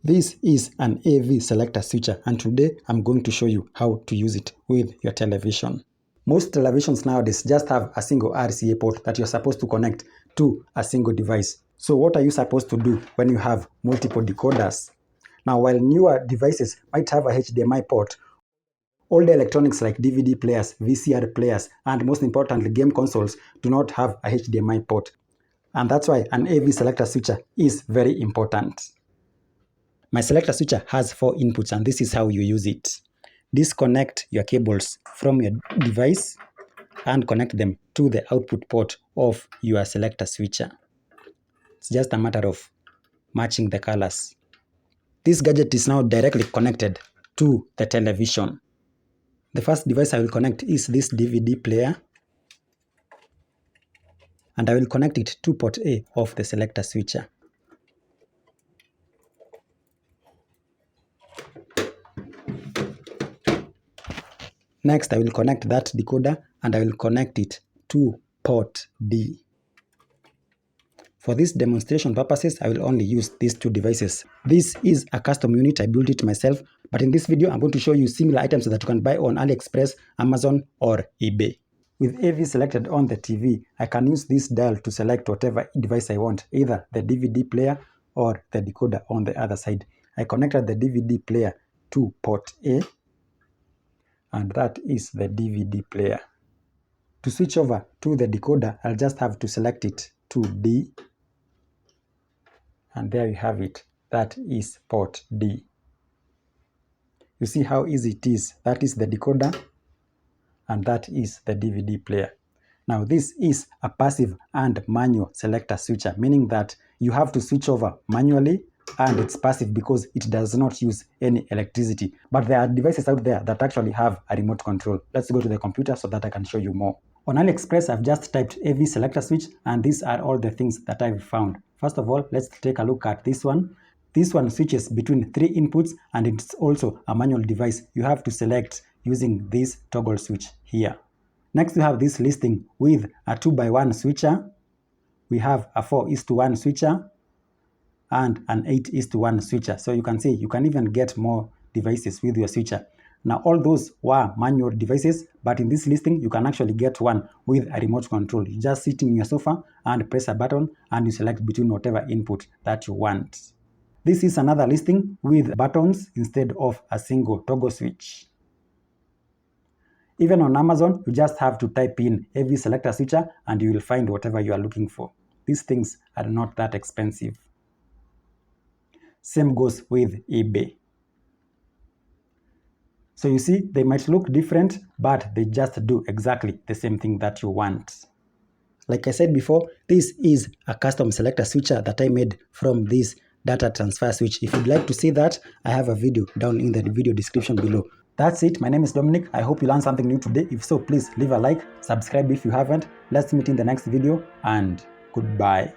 This is an AV selector switcher, and today I'm going to show you how to use it with your television. Most televisions nowadays just have a single RCA port that you're supposed to connect to a single device. So what are you supposed to do when you have multiple decoders? Now, while newer devices might have a HDMI port, older electronics like DVD players, VCR players, and most importantly game consoles do not have a HDMI port. And that's why an AV selector switcher is very important. My selector switcher has 4 inputs, and this is how you use it. Disconnect your cables from your device and connect them to the output port of your selector switcher. It's just a matter of matching the colors. This gadget is now directly connected to the television. The first device I will connect is this DVD player, and I will connect it to port A of the selector switcher. Next, I will connect that decoder and I will connect it to port D. For this demonstration purposes, I will only use these 2 devices. This is a custom unit, I built it myself, but in this video, I'm going to show you similar items that you can buy on AliExpress, Amazon, or eBay. With AV selected on the TV, I can use this dial to select whatever device I want, either the DVD player or the decoder on the other side. I connected the DVD player to port A, and that is the DVD player. To switch over to the decoder, I'll just have to select it to D. And there you have it. That is port D. You see how easy it is. That is the decoder, and that is the DVD player. Now, this is a passive and manual selector switcher, meaning that you have to switch over manually, and it's passive because it does not use any electricity. But there are devices out there that actually have a remote control. Let's go to the computer so that I can show you more. On AliExpress, I've just typed AV selector switch, and these are all the things that I've found. First of all, let's take a look at this one. This one switches between 3 inputs, and it's also a manual device. You have to select using this toggle switch here. Next, we have this listing with a 2x1 switcher. We have a 4:1 switcher and an 8:1 switcher. So you can see you can even get more devices with your switcher. Now, all those were manual devices, but in this listing, you can actually get one with a remote control. You just sit in your sofa and press a button, and you select between whatever input that you want. This is another listing with buttons instead of a single toggle switch. Even on Amazon, you just have to type in AV selector switcher and you will find whatever you are looking for. These things are not that expensive. Same goes with eBay. So you see, they might look different, but they just do exactly the same thing that you want. Like I said before, this is a custom selector switcher that I made from this data transfer switch. If you'd like to see that, I have a video down in the video description below. That's it. My name is Dominic. I hope you learned something new today. If so, please leave a like, subscribe if you haven't. Let's meet in the next video, and goodbye.